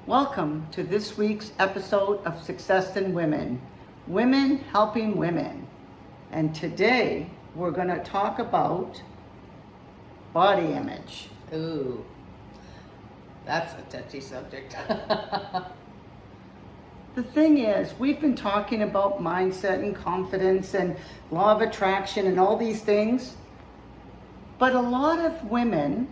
Welcome to this week's episode of Success in Women, Women Helping Women. And today we're going to talk about body image. Ooh, that's a touchy subject. The thing is, we've been talking about mindset and confidence and law of attraction and all these things. But a lot of women,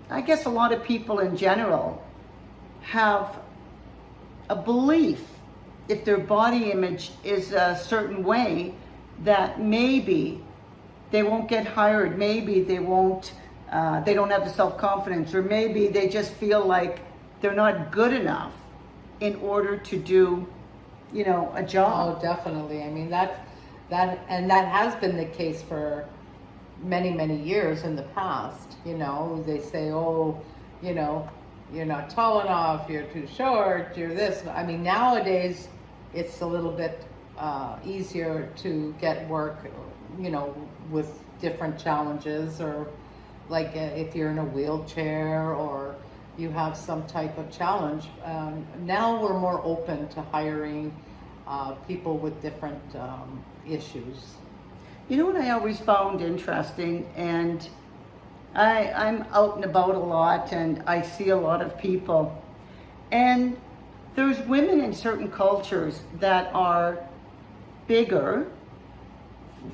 I guess a lot of people in general, have a belief if their body image is a certain way that maybe they won't get hired, maybe they won't, they don't have the self-confidence, or maybe they just feel like they're not good enough in order to do, a job. Oh, definitely. I mean, that has been the case for many, many years in the past. They say, oh, you're not tall enough, you're too short, you're this. I mean, nowadays it's a little bit easier to get work, with different challenges, or like if you're in a wheelchair or you have some type of challenge. Now we're more open to hiring people with different issues. You know what I always found interesting, and I'm out and about a lot and I see a lot of people, and there's women in certain cultures that are bigger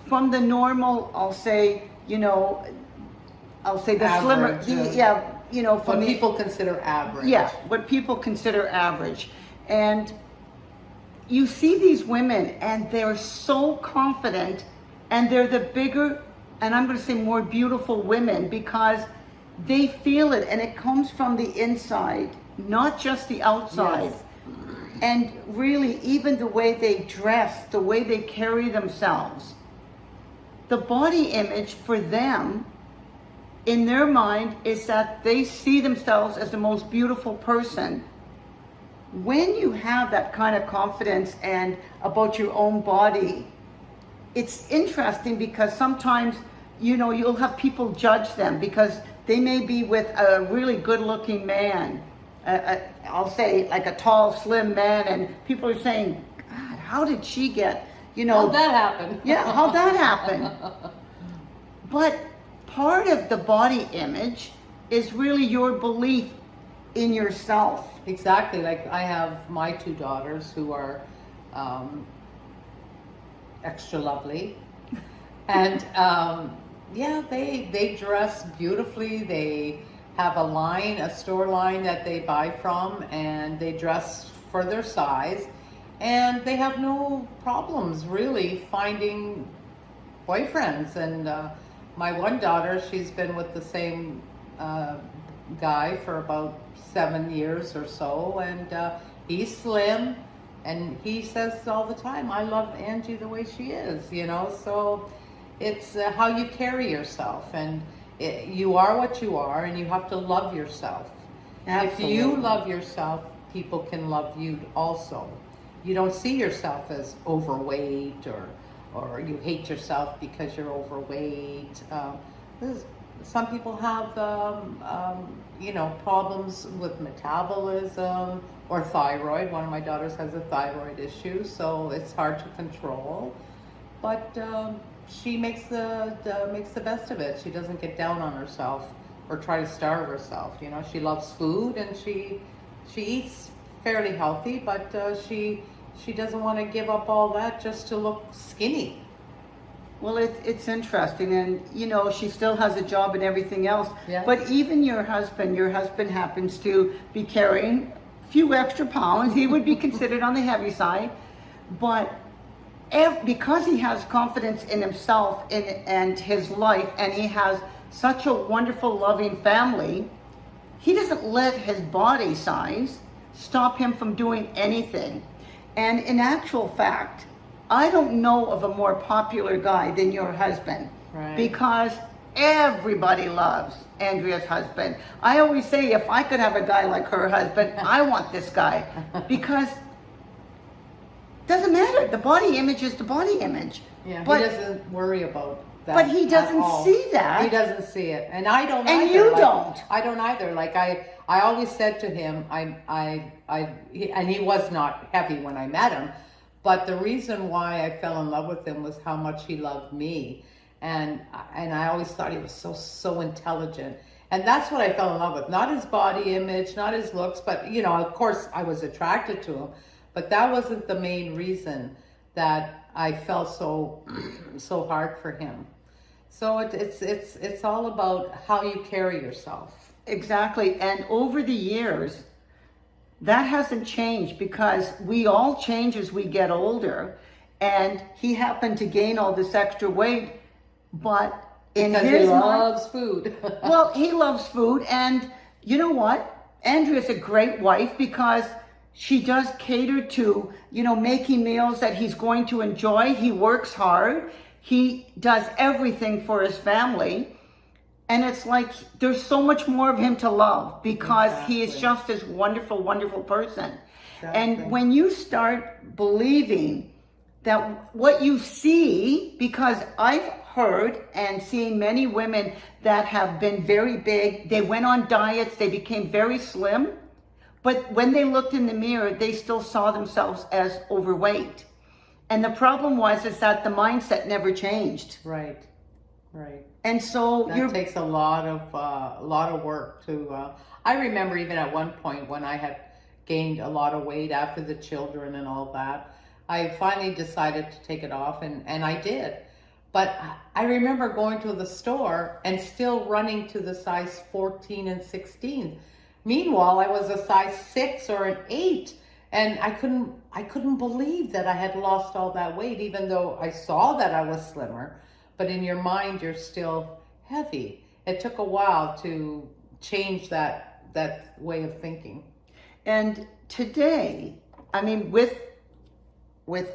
from the normal, I'll say the Average, slimmer, What people consider average. Yeah, what people consider average. And you see these women and they're so confident, and they're the bigger, and I'm going to say more beautiful women, because they feel it and it comes from the inside, not just the outside. Yes. And really, even the way they dress, the way they carry themselves, the body image for them, in their mind, is that they see themselves as the most beautiful person. When you have that kind of confidence and about your own body, it's interesting because sometimes, you'll have people judge them because they may be with a really good looking man, I'll say like a tall, slim man, and people are saying, God, how did she get, How'd that happen? Yeah, how'd that happen? But part of the body image is really your belief in yourself. Exactly. Like I have my two daughters who are extra lovely, and they dress beautifully. They have a store line that they buy from, and they dress for their size, and they have no problems really finding boyfriends. And my one daughter, she's been with the same guy for about 7 years or so, and he's slim, and he says all the time, I love Angie the way she is, so it's how you carry yourself, and you are what you are, and you have to love yourself. Absolutely. If you love yourself, people can love you also. You don't see yourself as overweight, or you hate yourself because you're overweight. Some people have, problems with metabolism or thyroid. One of my daughters has a thyroid issue, so it's hard to control. But she makes the best of it. She doesn't get down on herself or try to starve herself. She loves food, and she eats fairly healthy, but she doesn't want to give up all that just to look skinny. Well, it's interesting, and she still has a job and everything else. Yeah. But even your husband happens to be carrying a few extra pounds. He would be considered on the heavy side, but because he has confidence in himself and his life, and he has such a wonderful, loving family, he doesn't let his body size stop him from doing anything. And in actual fact, I don't know of a more popular guy than your husband. Right. Because everybody loves Andrea's husband. I always say, if I could have a guy like her husband, I want this guy. Because it doesn't matter. The body image is the body image. Yeah, but he doesn't worry about that. But he doesn't see that. He doesn't see it, and I don't. And either. you Like, don't. I don't either. Like I always said to him, and he was not heavy when I met him, but the reason why I fell in love with him was how much he loved me. And I always thought he was so intelligent. And that's what I fell in love with. Not his body image, not his looks, but, you know, of course I was attracted to him. But that wasn't the main reason that I fell so hard for him. So it's all about how you carry yourself. Exactly. And over the years, that hasn't changed because we all change as we get older. And he happened to gain all this extra weight, but in Because his he mind, loves food. well, he loves food. And you know what? Andrea's a great wife because she does cater to, you know, making meals that he's going to enjoy. He works hard. He does everything for his family. And it's like there's so much more of him to love because he is just this wonderful, wonderful person. Exactly. And when you start believing that what you see, because I've heard and seen many women that have been very big, they went on diets, they became very slim, but when they looked in the mirror, they still saw themselves as overweight. And the problem is that the mindset never changed. Right. And so that takes a lot of work to. I remember even at one point when I had gained a lot of weight after the children and all that, I finally decided to take it off, and I did. But I remember going to the store and still running to the size 14 and 16. Meanwhile, I was a size 6 or an 8. And I couldn't believe that I had lost all that weight, even though I saw that I was slimmer. But in your mind, you're still heavy. It took a while to change that way of thinking. And today, I mean, with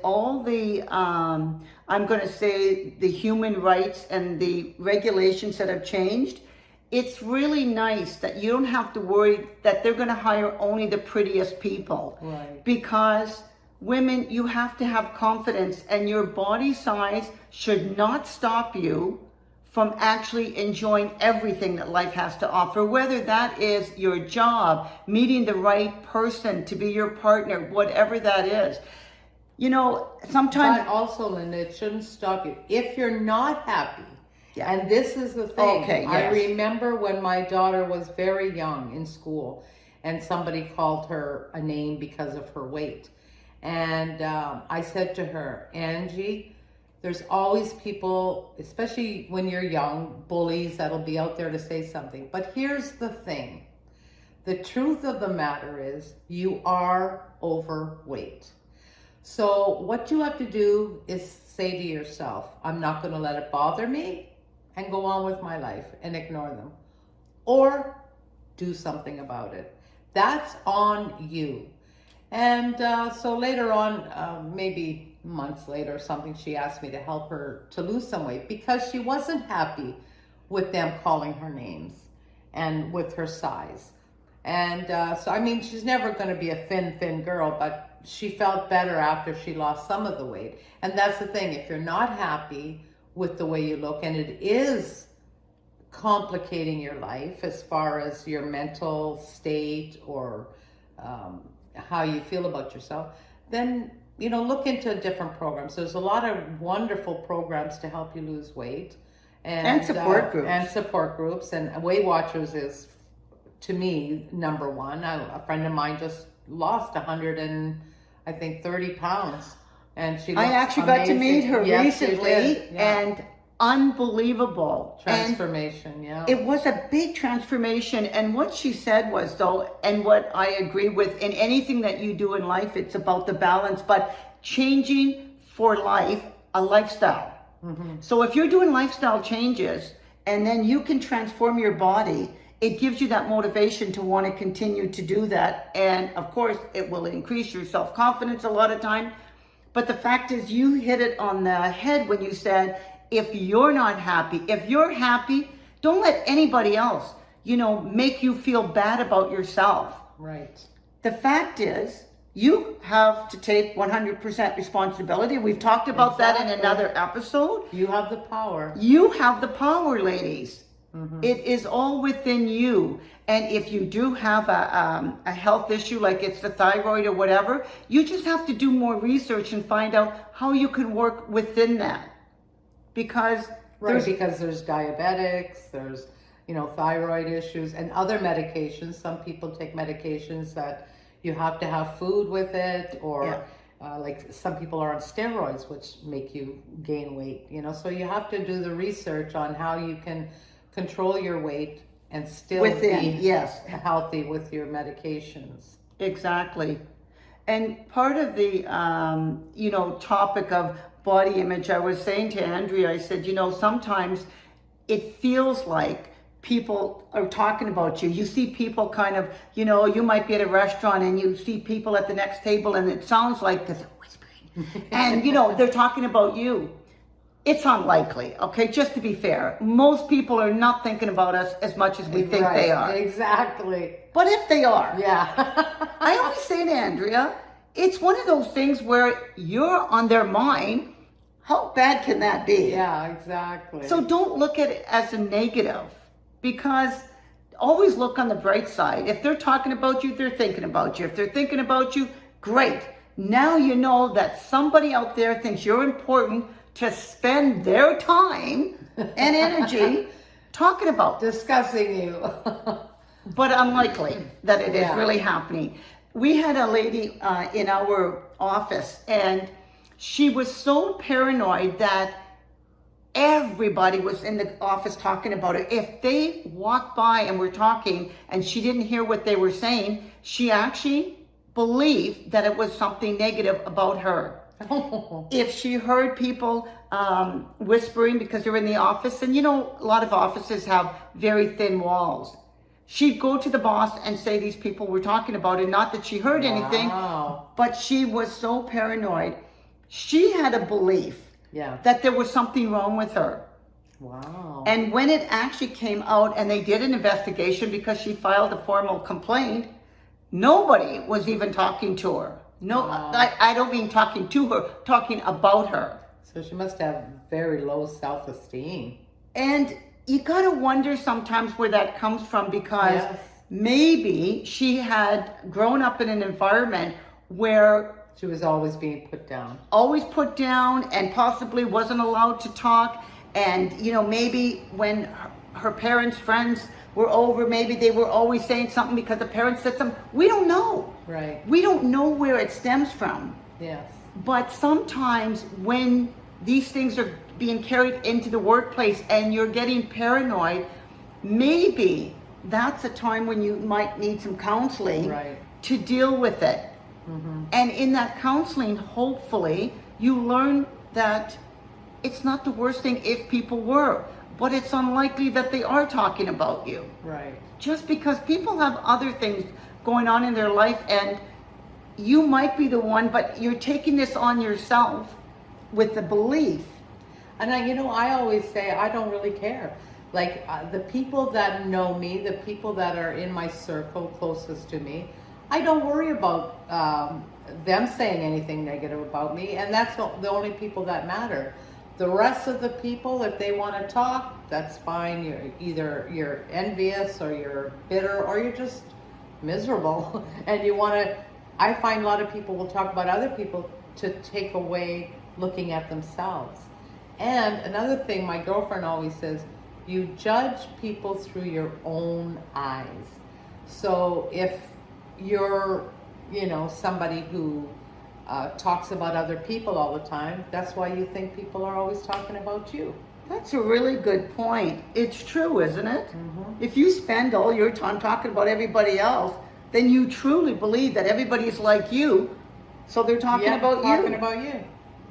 all the, I'm going to say the human rights and the regulations that have changed, it's really nice that you don't have to worry that they're going to hire only the prettiest people. Right. Because women, you have to have confidence, and your body size should not stop you from actually enjoying everything that life has to offer, whether that is your job, meeting the right person to be your partner, whatever that is. You know, sometimes... But also, Linda, it shouldn't stop you. If you're not happy, yeah. And this is the thing. Okay, yes. I remember when my daughter was very young in school, and somebody called her a name because of her weight. And I said to her, Angie, there's always people, especially when you're young, bullies that'll be out there to say something. But here's the thing. The truth of the matter is you are overweight. So what you have to do is say to yourself, I'm not going to let it bother me, and go on with my life and ignore them. Or do something about it. That's on you. And so later on, maybe months later or something, she asked me to help her to lose some weight because she wasn't happy with them calling her names and with her size. And so, I mean, she's never going to be a thin girl, but she felt better after she lost some of the weight. And that's the thing. If you're not happy with the way you look, and it is complicating your life as far as your mental state or how you feel about yourself, then, you know, look into different programs. There's a lot of wonderful programs to help you lose weight. And support groups. And support groups. And Weight Watchers is, to me, number one. A friend of mine just lost 130 pounds. And she I actually got to meet her recently, and unbelievable transformation. Yeah, it was a big transformation. And what she said was, though, and what I agree with, in anything that you do in life, it's about the balance, but changing for life, a lifestyle. Mm-hmm. So if you're doing lifestyle changes, and then you can transform your body, it gives you that motivation to want to continue to do that. And of course, it will increase your self-confidence a lot of time. But the fact is, you hit it on the head when you said, if you're not happy, if you're happy, don't let anybody else, you know, make you feel bad about yourself. Right. The fact is, you have to take 100% responsibility. We've talked about that in another episode. You have the power. You have the power, ladies. It is all within you. And if you do have a health issue, like it's the thyroid or whatever, you just have to do more research and find out how you can work within that. Because because there's diabetics, there's, thyroid issues and other medications. Some people take medications that you have to have food with it, or like some people are on steroids, which make you gain weight, So you have to do the research on how you can control your weight and still be healthy with your medications. Exactly. And part of the, topic of body image, I was saying to Andrea, I said, sometimes it feels like people are talking about you. You see people kind of, you might be at a restaurant and you see people at the next table and it sounds like they're whispering. And, they're talking about you. It's unlikely, okay? Just to be fair. Most people are not thinking about us as much as we think they are. Exactly. But if they are. Yeah. I always say to Andrea, it's one of those things where you're on their mind. How bad can that be? Yeah, exactly. So don't look at it as a negative, because always look on the bright side. If they're talking about you, they're thinking about you. If they're thinking about you, great. Now you know that somebody out there thinks you're important to spend their time and energy talking about. Discussing you. But unlikely that it is really happening. We had a lady in our office, and she was so paranoid that everybody was in the office talking about her. If they walked by and were talking and she didn't hear what they were saying, she actually believed that it was something negative about her. If she heard people whispering because they're in the office, and a lot of offices have very thin walls, she'd go to the boss and say these people were talking about it. Not that she heard anything, but she was so paranoid. She had a belief that there was something wrong with her. Wow. And when it actually came out and they did an investigation because she filed a formal complaint, nobody was even talking to her. No, I don't mean talking to her, talking about her. So she must have very low self-esteem. And you gotta wonder sometimes where that comes from, because maybe she had grown up in an environment where she was always being put down. Always put down, and possibly wasn't allowed to talk. And, maybe when her parents' friends were over, maybe they were always saying something because the parents said something. We don't know. Right. We don't know where it stems from. Yes. But sometimes when these things are being carried into the workplace and you're getting paranoid, maybe that's a time when you might need some counseling to deal with it. Mm-hmm. And in that counseling, hopefully, you learn that it's not the worst thing if people were, but it's unlikely that they are talking about you. Right. Just because people have other things going on in their life, and you might be the one, but you're taking this on yourself with the belief. And I always say, I don't really care. Like the people that know me, the people that are in my circle closest to me, I don't worry about them saying anything negative about me, and that's the only people that matter. The rest of the people, if they want to talk, that's fine. You're envious, or you're bitter, or you're just miserable, and you want to. I find a lot of people will talk about other people to take away looking at themselves. And another thing my girlfriend always says, you judge people through your own eyes. So if you're, somebody who talks about other people all the time, that's why you think people are always talking about you. That's a really good point. It's true, isn't it? Mm-hmm. If you spend all your time talking about everybody else, then you truly believe that everybody's like you, so they're talking about you. Talking about you.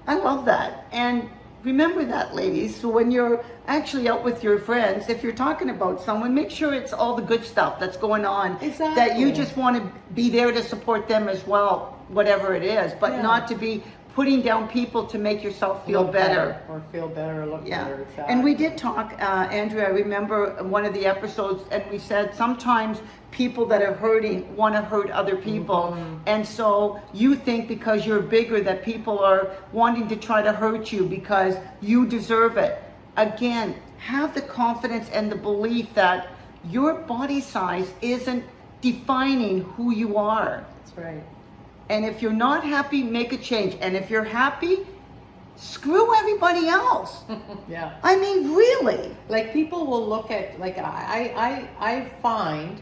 I love that. And remember that, ladies. So when you're actually out with your friends, if you're talking about someone, make sure it's all the good stuff that's going on. Exactly. That you just want to be there to support them as well, whatever it is, but not to be putting down people to make yourself feel better. Or feel better or look better. Exactly. And we did talk, Andrea, I remember one of the episodes, and we said sometimes people that are hurting want to hurt other people. Mm-hmm. And so you think because you're bigger that people are wanting to try to hurt you because you deserve it. Again, have the confidence and the belief that your body size isn't defining who you are. That's right. And if you're not happy, make a change. And if you're happy, screw everybody else. Yeah. I mean, really. Like people will look at, like I find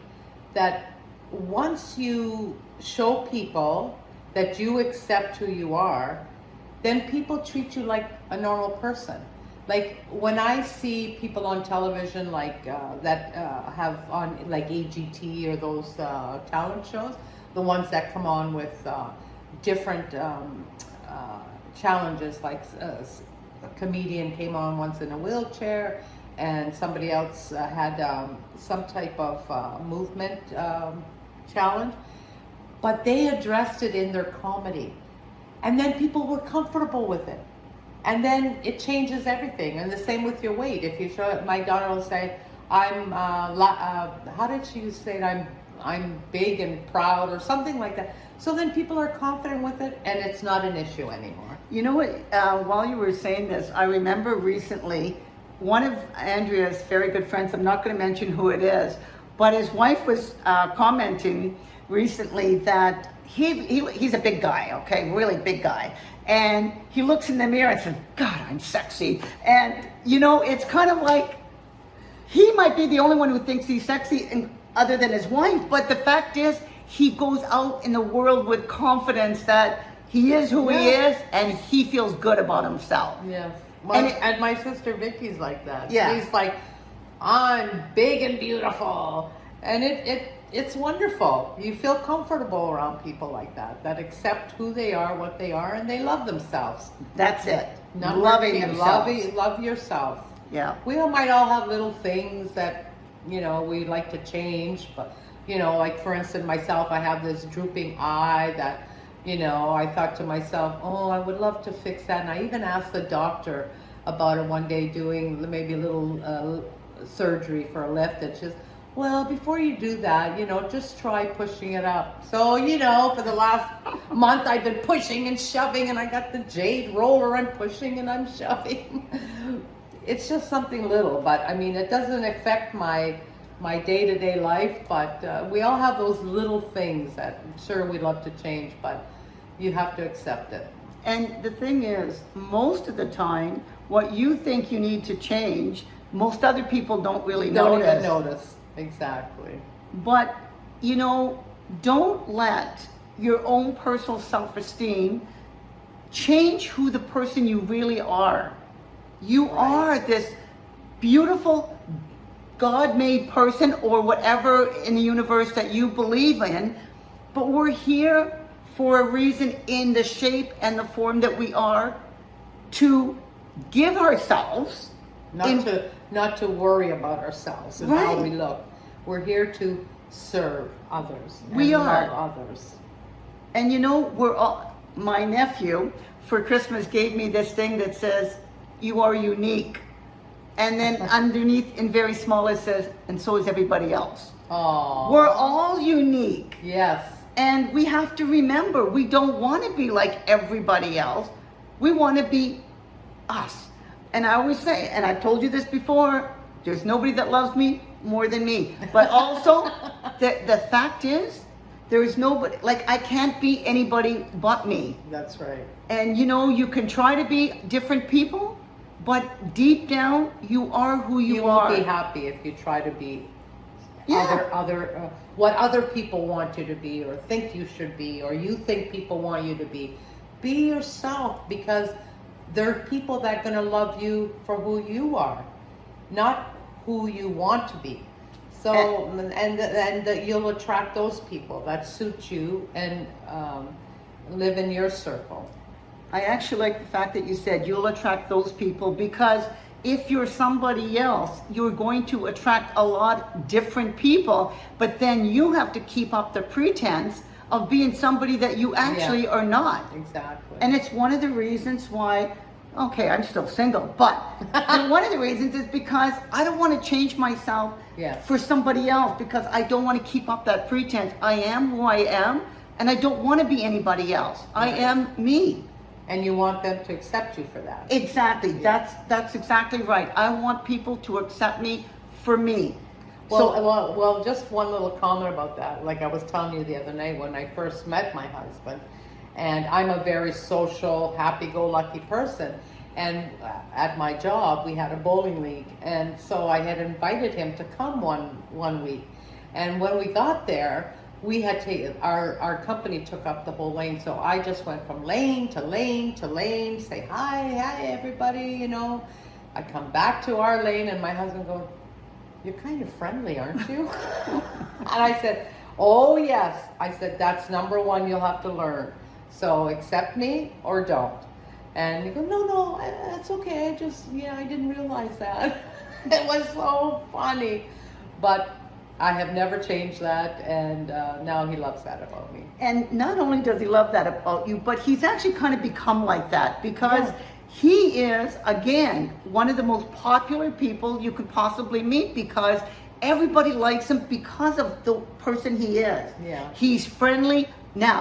that once you show people that you accept who you are, then people treat you like a normal person. Like when I see people on television like that have on like AGT or those talent shows, the ones that come on with different challenges, like a comedian came on once in a wheelchair, and somebody else had some type of movement challenge, but they addressed it in their comedy, and then people were comfortable with it, and then it changes everything. And the same with your weight. If you show it, my daughter will say, "I'm how did she say it? I'm big and proud," or something like that. So then people are confident with it, and it's not an issue anymore. You know what, while you were saying this, I remember recently, one of Andrea's very good friends, I'm not going to mention who it is, but his wife was commenting recently that he's a big guy, okay, really big guy. And he looks in the mirror and says, "God, I'm sexy." And, you know, it's kind of like, he might be the only one who thinks he's sexy and, other than his wife, but the fact is, he goes out in the world with confidence that he is who he is, and he feels good about himself. Yes. And my sister Vicky's like that. Yeah. She's like, "I'm big and beautiful." And it's wonderful. You feel comfortable around people like that, that accept who they are, what they are, and they love themselves. That's it. Loving themselves. love yourself. Yeah. We all might all have little things that, you know, we like to change, but, you know, like for instance, myself, I have this drooping eye that, you know, I thought to myself, oh, I would love to fix that. And I even asked the doctor about it one day, doing maybe a little surgery for a lift, and she's, well, before you do that, you know, just try pushing it up. So, you know, for the last month, I've been pushing and shoving, and I got the jade roller, I'm pushing and I'm shoving. It's just something little, but I mean, it doesn't affect my day-to-day life, but we all have those little things that sure we'd love to change, but you have to accept it. And the thing is, most of the time, what you think you need to change, most other people don't really Don't notice. even notice. Exactly. But, you know, don't let your own personal self-esteem change who the person you really are. You are this beautiful, God-made person, or whatever in the universe that you believe in, but we're here for a reason, in the shape and the form that we are, to give ourselves, Not to worry about ourselves and how Right. we look. We're here to serve others. We and are. love others. and you know, we're all, my nephew for Christmas gave me this thing that says, "You are unique." And then underneath in very small it says, "And so is everybody else." Oh. We're all unique. Yes. And we have to remember, we don't want to be like everybody else. We want to be us. And I always say, and I've told you this before, there's nobody that loves me more than me. But also, the fact is, there is nobody, like, I can't be anybody but me. That's right. And you know, you can try to be different people, but deep down, you are who you are. Won't be happy if you try to be Yeah. what other people want you to be, or think you should be, or you think people want you to be. Be yourself, because there are people that are going to love you for who you are, not who you want to be. So, and you'll attract those people that suit you and live in your circle. I actually like the fact that you said you'll attract those people, because if you're somebody else, you're going to attract a lot different people, but then you have to keep up the pretense of being somebody that you actually are not. Exactly. And it's one of the reasons why, okay, I'm still single, but one of the reasons is because I don't want to change myself for somebody else, because I don't want to keep up that pretense. I am who I am, and I don't want to be anybody else. I am me. and you want them to accept you for that. Exactly. That's exactly right. I want people to accept me for me. Well, just one little comment about that. Like I was telling you the other night when I first met my husband, and I'm a very social, happy-go-lucky person. And at my job, we had a bowling league, and so I had invited him to come one week. And when we got there, we had our company took up the whole lane, so I just went from lane to lane to lane, say hi everybody, you know. I come back to our lane, and my husband goes, "You're kind of friendly, aren't you?" And I said, "Oh yes." I said, "That's number one you'll have to learn. So accept me or don't." And he goes, "No, that's okay. I didn't realize that." It was so funny, but I have never changed that, and now he loves that about me. And not only does he love that about you, but he's actually kind of become like that because Yeah. he is, again, one of the most popular people you could possibly meet because everybody likes him because of the person he is. Yeah. He's friendly. Now,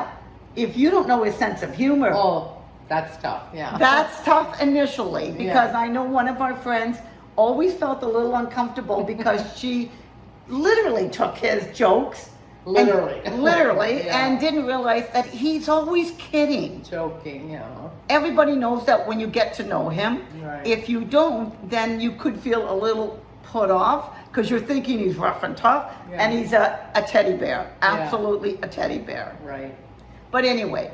if you don't know his sense of humor, Oh, that's tough. Yeah. that's tough initially because Yeah. I know one of our friends always felt a little uncomfortable because she literally took his jokes Literally. literally Yeah. and didn't realize that he's always kidding. Joking, yeah. Everybody knows that when you get to know him. Right. If you don't, then you could feel a little put off because you're thinking he's rough and tough, Yeah. and he's a teddy bear, absolutely a teddy bear. Right. But anyway,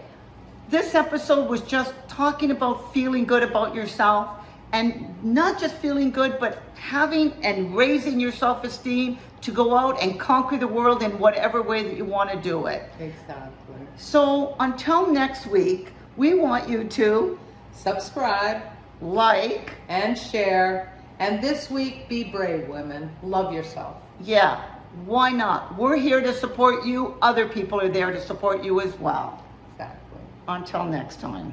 this episode was just talking about feeling good about yourself, and not just feeling good, but having and raising your self-esteem to go out and conquer the world in whatever way that you want to do it. Exactly. So until next week, we want you to Subscribe like, and share. And this week, be brave, women. Love yourself. yeah, why not? We're here to support you. Other people are there to support you as well. Exactly. Until next time.